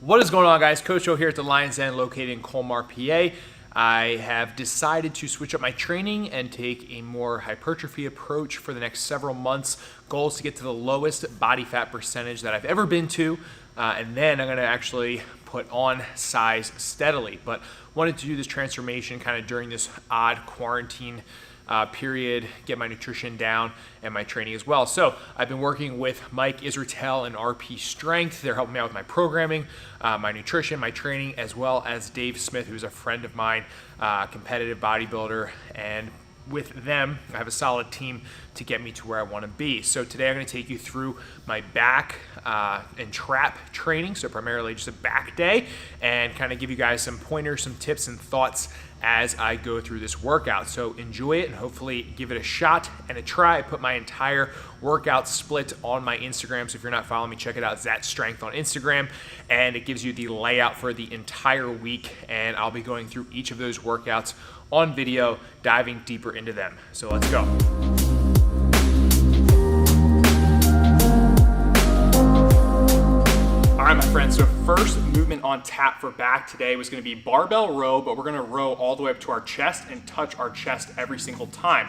What is going on, guys? Coach O here at the Lion's Den located in Colmar, PA. I have decided to switch up my training and take a more hypertrophy approach for the next several months. Goal is to get to the lowest body fat percentage that I've ever been to, and then I'm going to actually put on size steadily. But wanted to do this transformation kind of during this odd quarantine period, get my nutrition down and my training as well. So I've been working with Mike Israetel and RP Strength. They're helping me out with my programming, my nutrition, my training, as well as Dave Smith, who's a friend of mine, competitive bodybuilder. And with them, I have a solid team to get me to where I want to be. So today I'm going to take you through my back and trap training, so primarily just a back day, and kind of give you guys some pointers, some tips and thoughts as I go through this workout. So enjoy it and hopefully give it a shot and a try. I put my entire workout split on my Instagram, so if you're not following me, check it out, Zat Strength on Instagram, and it gives you the layout for the entire week, and I'll be going through each of those workouts on video, diving deeper into them. So let's go. All right, my friends, so first movement on tap for back today was gonna be barbell row, but we're gonna row all the way up to our chest and touch our chest every single time.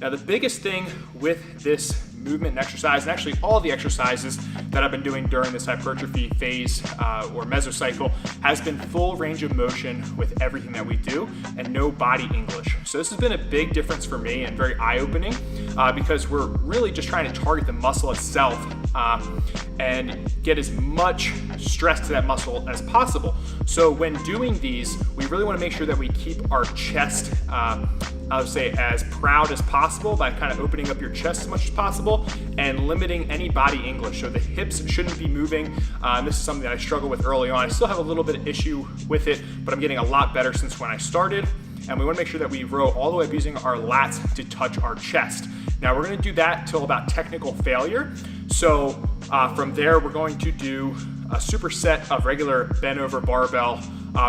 Now, the biggest thing with this movement and exercise, and actually all the exercises that I've been doing during this hypertrophy phase or mesocycle, has been full range of motion with everything that we do and no body English. So this has been a big difference for me and very eye-opening because we're really just trying to target the muscle itself and get as much stress to that muscle as possible. So when doing these, we really want to make sure that we keep our chest, I would say, as proud as possible by kind of opening up your chest as much as possible and limiting any body English. So the hips shouldn't be moving. This is something that I struggled with early on. I still have a little bit of issue with it, but I'm getting a lot better since when I started. And we want to make sure that we row all the way up using our lats to touch our chest. Now we're going to do that till about technical failure. So from there, we're going to do a superset of regular bent over barbell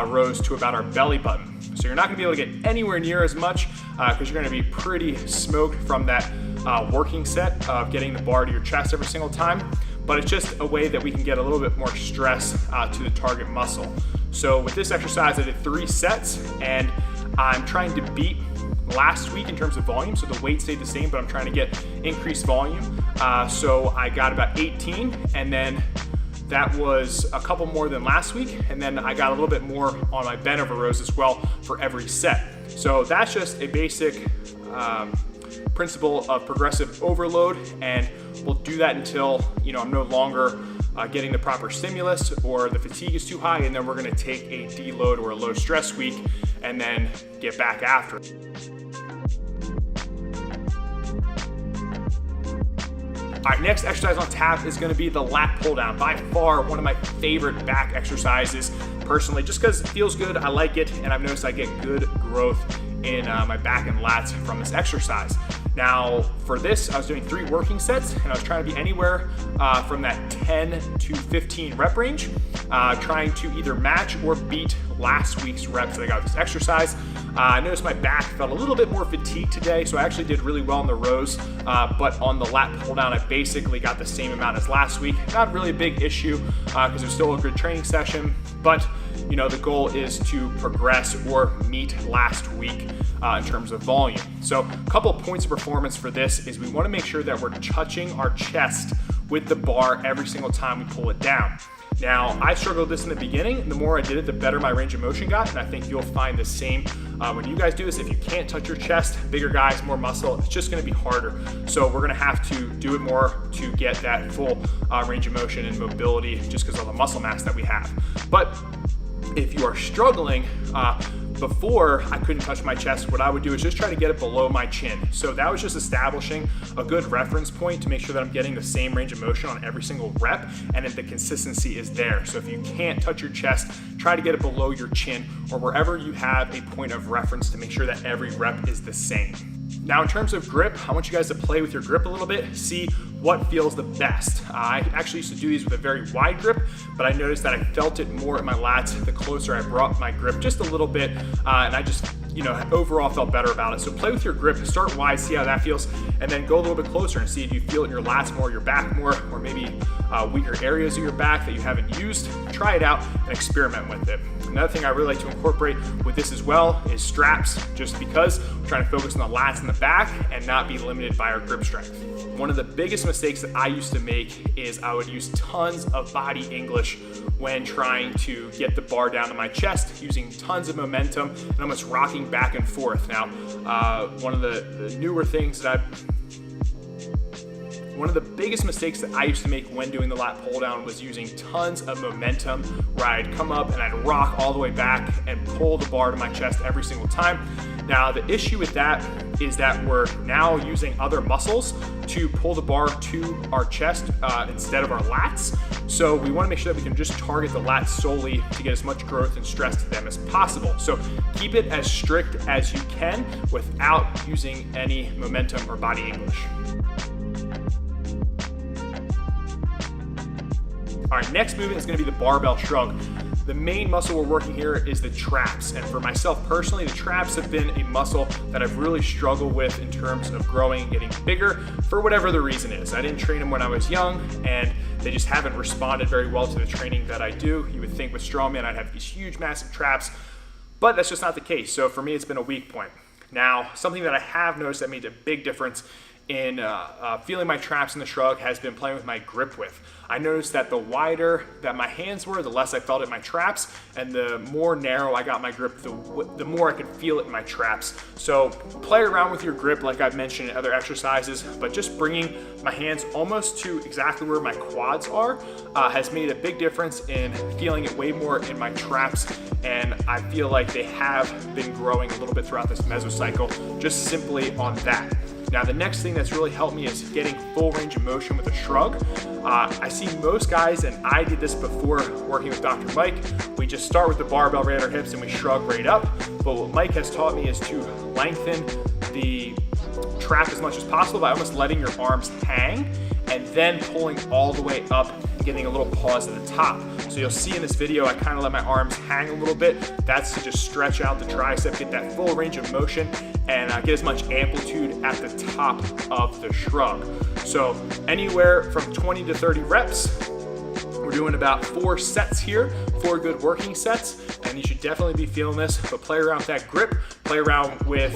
rows to about our belly button. So you're not gonna be able to get anywhere near as much because you're gonna be pretty smoked from that working set of getting the bar to your chest every single time. But it's just a way that we can get a little bit more stress to the target muscle. So with this exercise, I did 3 sets, and I'm trying to beat last week in terms of volume. So the weight stayed the same, but I'm trying to get increased volume. So I got about 18, and then that was a couple more than last week, and then I got a little bit more on my bent over rows as well for every set. So that's just a basic principle of progressive overload, and we'll do that until I'm no longer getting the proper stimulus or the fatigue is too high, and then we're going to take a deload or a low stress week and then get back after it. All right, next exercise on tap is gonna be the lat pull down. By far, one of my favorite back exercises, personally, just because it feels good, I like it, and I've noticed I get good growth in my back and lats from this exercise. Now, for this, I was doing 3 working sets, and I was trying to be anywhere from that 10 to 15 rep range, trying to either match or beat last week's reps that I got with this exercise. I noticed my back felt a little bit more fatigued today, so I actually did really well in the rows, but on the lat pull down, I basically got the same amount as last week. Not really a big issue because it was still a good training session, but the goal is to progress or meet last week in terms of volume. So a couple of points of performance for this is we want to make sure that we're touching our chest with the bar every single time we pull it down. Now, I struggled with this in the beginning, and the more I did it, the better my range of motion got, and I think you'll find the same when you guys do this. If you can't touch your chest, bigger guys, more muscle, it's just gonna be harder. So we're gonna have to do it more to get that full range of motion and mobility just because of the muscle mass that we have. But if you are struggling, before I couldn't touch my chest, what I would do is just try to get it below my chin. So that was just establishing a good reference point to make sure that I'm getting the same range of motion on every single rep and that the consistency is there. So if you can't touch your chest, try to get it below your chin or wherever you have a point of reference to make sure that every rep is the same. Now, in terms of grip, I want you guys to play with your grip a little bit, see what feels the best. I actually used to do these with a very wide grip, but I noticed that I felt it more in my lats the closer I brought my grip just a little bit, and I just overall felt better about it. So play with your grip, start wide, see how that feels, and then go a little bit closer and see if you feel it in your lats more, your back more, or maybe weaker areas of your back that you haven't used. Try it out and experiment with it. Another thing I really like to incorporate with this as well is straps, just because we're trying to focus on the lats in the back and not be limited by our grip strength. One of the biggest mistakes that I used to make is I would use tons of body English when trying to get the bar down to my chest, using tons of momentum and almost rocking back and forth. Now, one of the newer things that one of the biggest mistakes that I used to make when doing the lat pull down was using tons of momentum, where I'd come up and I'd rock all the way back and pull the bar to my chest every single time. Now, the issue with that is that we're now using other muscles to pull the bar to our chest instead of our lats. So we want to make sure that we can just target the lats solely to get as much growth and stress to them as possible. So keep it as strict as you can without using any momentum or body English. All right, next movement is going to be the barbell shrug. The main muscle we're working here is the traps. And for myself personally, the traps have been a muscle that I've really struggled with in terms of growing and getting bigger for whatever the reason is. I didn't train them when I was young, and they just haven't responded very well to the training that I do. You would think with strongman I'd have these huge, massive traps, but that's just not the case. So for me, it's been a weak point. Now, something that I have noticed that made a big difference in feeling my traps in the shrug has been playing with my grip width. I noticed that the wider that my hands were, the less I felt it in my traps, and the more narrow I got my grip, the more I could feel it in my traps. So play around with your grip like I've mentioned in other exercises, but just bringing my hands almost to exactly where my quads are has made a big difference in feeling it way more in my traps, and I feel like they have been growing a little bit throughout this mesocycle just simply on that. Now, the next thing that's really helped me is getting full range of motion with a shrug. I see most guys, and I did this before working with Dr. Mike, we just start with the barbell right at our hips and we shrug right up. But what Mike has taught me is to lengthen the trap as much as possible by almost letting your arms hang and then pulling all the way up and getting a little pause at the top. So you'll see in this video, I kind of let my arms hang a little bit. That's to just stretch out the tricep, get that full range of motion, and get as much amplitude at the top of the shrug. So anywhere from 20 to 30 reps. We're doing about 4 sets here, 4 good working sets, and you should definitely be feeling this. But play around with that grip, play around with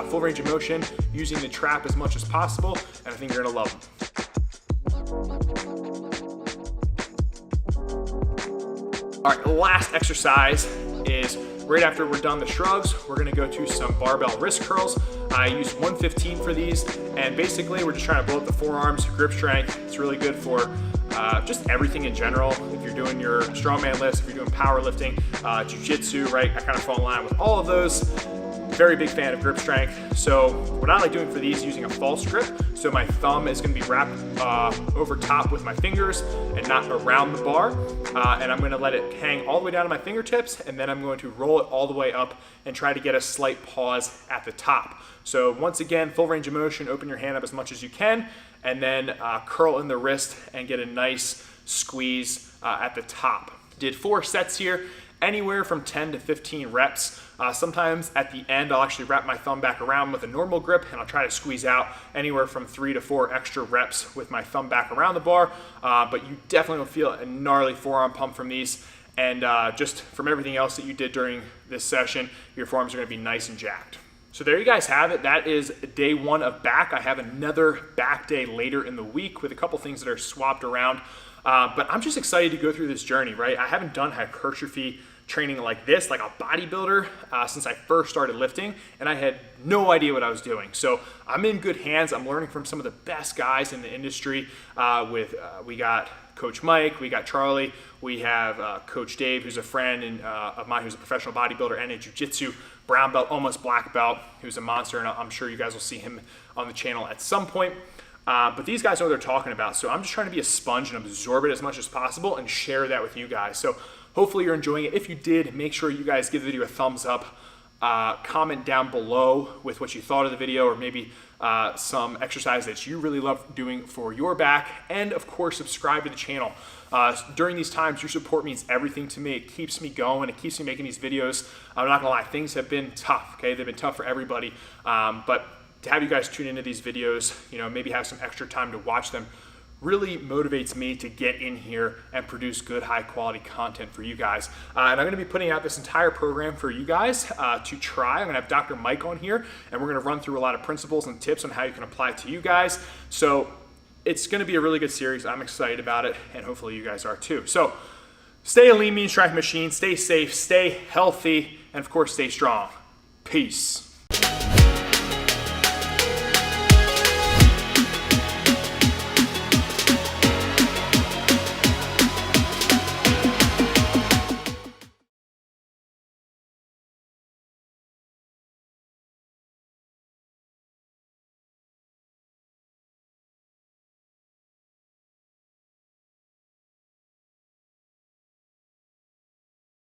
full range of motion, using the trap as much as possible, and I think you're gonna love them. All right, the last exercise is right after we're done the shrugs, we're gonna go to some barbell wrist curls. I use 115 for these, and basically we're just trying to blow up the forearms, grip strength. It's really good for just everything in general. If you're doing your strongman lifts, if you're doing powerlifting, jiu-jitsu, right? I kind of fall in line with all of those. Very big fan of grip strength. So what I like doing for these is using a false grip. So my thumb is gonna be wrapped over top with my fingers and not around the bar. And I'm gonna let it hang all the way down to my fingertips, and then I'm going to roll it all the way up and try to get a slight pause at the top. So once again, full range of motion, open your hand up as much as you can, and then curl in the wrist and get a nice squeeze at the top. Did 4 sets here, anywhere from 10 to 15 reps. Sometimes at the end, I'll actually wrap my thumb back around with a normal grip, and I'll try to squeeze out anywhere from 3 to 4 extra reps with my thumb back around the bar. But you definitely will feel a gnarly forearm pump from these. And just from everything else that you did during this session, your forearms are gonna be nice and jacked. So there you guys have it. That is day 1 of back. I have another back day later in the week with a couple things that are swapped around. But I'm just excited to go through this journey, right? I haven't done hypertrophy training like this, like a bodybuilder, since I first started lifting, and I had no idea what I was doing. So I'm in good hands. I'm learning from some of the best guys in the industry. We got Coach Mike, we got Charlie, we have Coach Dave, who's a friend of mine, who's a professional bodybuilder and a jiu-jitsu brown belt, almost black belt, who's a monster, and I'm sure you guys will see him on the channel at some point. But these guys know what they're talking about, so I'm just trying to be a sponge and absorb it as much as possible and share that with you guys. So hopefully you're enjoying it. If you did, make sure you guys give the video a thumbs up. comment down below with what you thought of the video, or maybe some exercise that you really love doing for your back. And of course, subscribe to the channel. During these times, your support means everything to me. It keeps me going. It keeps me making these videos. I'm not gonna lie, things have been tough, okay? They've been tough for everybody. But to have you guys tune into these videos, you know, maybe have some extra time to watch them, really motivates me to get in here and produce good, high quality content for you guys. And I'm gonna be putting out this entire program for you guys to try. I'm gonna have Dr. Mike on here, and we're gonna run through a lot of principles and tips on how you can apply it to you guys. So it's gonna be a really good series. I'm excited about it, and hopefully you guys are too. So stay a lean, mean strength machine, stay safe, stay healthy, and of course, stay strong. Peace.